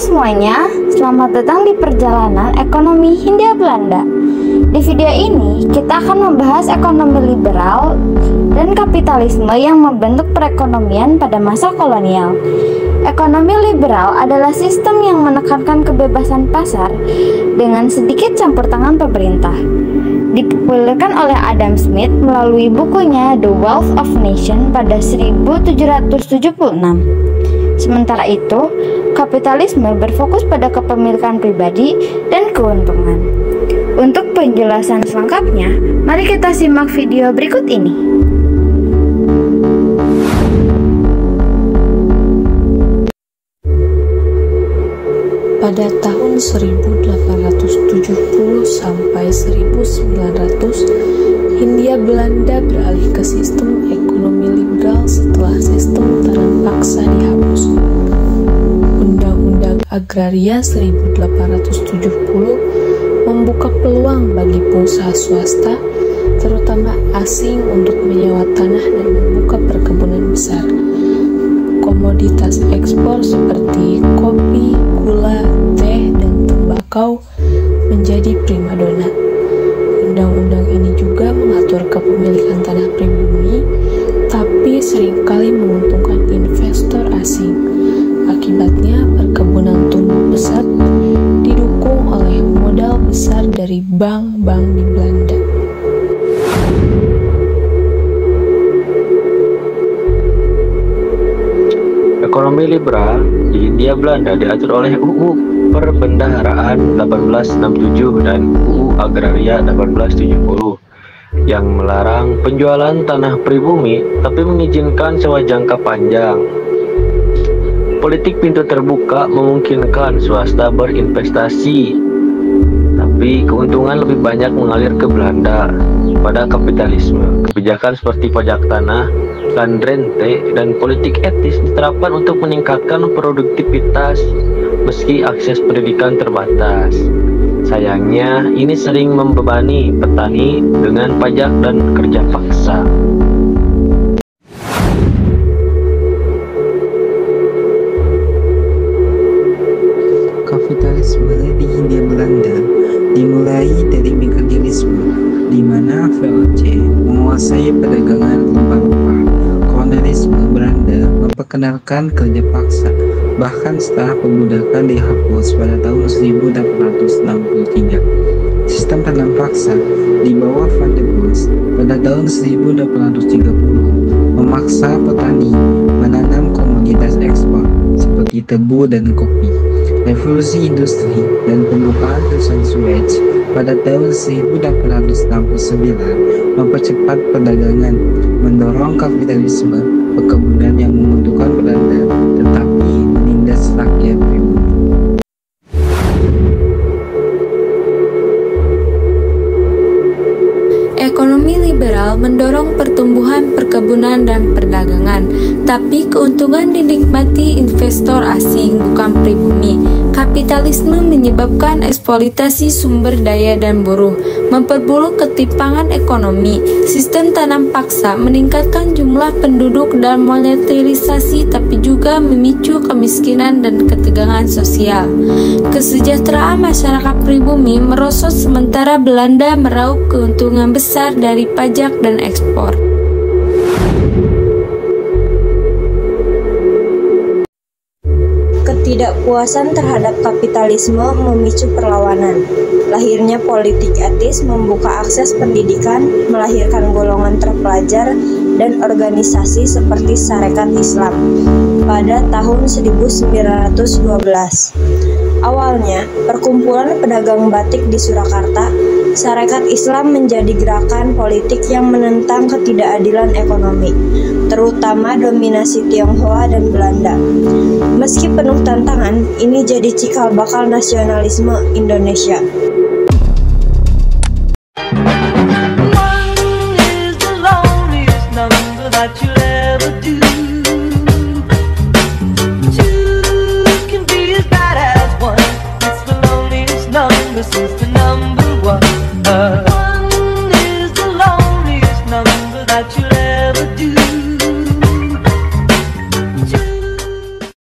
semuanya, selamat datang di perjalanan ekonomi Hindia Belanda. Di video ini, kita akan membahas ekonomi liberal dan kapitalisme yang membentuk perekonomian pada masa kolonial. Ekonomi liberal adalah sistem yang menekankan kebebasan pasar dengan sedikit campur tangan pemerintah. Dipopulerkan oleh Adam Smith melalui bukunya The Wealth of Nations pada 1776. Sementara itu, kapitalisme berfokus pada kepemilikan pribadi dan keuntungan. Untuk penjelasan selengkapnya, mari kita simak video berikut ini. Pada tahun 1870 sampai 1900, Hindia Belanda beralih ke sistem ekonomi liberal setelah sistem tanam paksa dihapus. Undang-Undang Agraria 1870 membuka peluang bagi pengusaha swasta, terutama asing, untuk menyewa tanah dan membuka perkebunan besar. Komoditas ekspor seperti kopi, gula, teh, dan tembakau menjadi primadona. Undang-undang ini juga mengatur kepemilikan tanah pribumi, tapi seringkali menguntungkan investor asing. Akibatnya, perkebunan tumbuh pesat, didukung oleh modal besar dari bank-bank di Belanda. Ekonomi liberal di Hindia Belanda diatur oleh UU Perbendaharaan 1867 dan UU Agraria 1870 yang melarang penjualan tanah pribumi tapi mengizinkan sewa jangka panjang. Politik pintu terbuka memungkinkan swasta berinvestasi, tapi keuntungan lebih banyak mengalir ke Belanda. Pada kapitalisme, kebijakan seperti pajak tanah, land rente, dan politik etis diterapkan untuk meningkatkan produktivitas meski akses pendidikan terbatas. Sayangnya, ini sering membebani petani dengan pajak dan kerja paksa. Kapitalisme di Hindia Belanda dimulai dari merkantilisme, di mana VOC menguasai perdagangan rempah-rempah. Kolonialisme Belanda memperkenalkan kerja paksa, bahkan setelah perbudakan dihapus pada tahun 1863. Sistem tanam paksa di bawah Van der Bos pada tahun 1830 memaksa petani menanam komoditas ekspor seperti tebu dan kopi. Revolusi industri dan pembukaan Terusan Suez pada tahun 1869 mempercepat perdagangan, mendorong kapitalisme perkebunan yang menguntungkan Belanda tetapi menindas rakyat pribumi. Ekonomi liberal mendorong pertumbuhan perkebunan dan perdagangan, tapi keuntungan dinikmati investor asing, bukan pribumi. Kapitalisme menyebabkan eksploitasi sumber daya dan buruh, memperburuk ketimpangan ekonomi. Sistem tanam paksa meningkatkan jumlah penduduk dan monetarisasi, tapi juga memicu kemiskinan dan ketegangan sosial. Kesejahteraan masyarakat pribumi merosot sementara Belanda meraup keuntungan besar dari pajak dan ekspor. Ketidakpuasan terhadap kapitalisme memicu perlawanan. Lahirnya politik etis membuka akses pendidikan, melahirkan golongan terpelajar dan organisasi seperti Sarekat Islam pada tahun 1912. Awalnya, perkumpulan pedagang batik di Surakarta, Sarekat Islam menjadi gerakan politik yang menentang ketidakadilan ekonomi, terutama dominasi Tionghoa dan Belanda. Meski penuh tantangan, ini jadi cikal bakal nasionalisme Indonesia. This is the number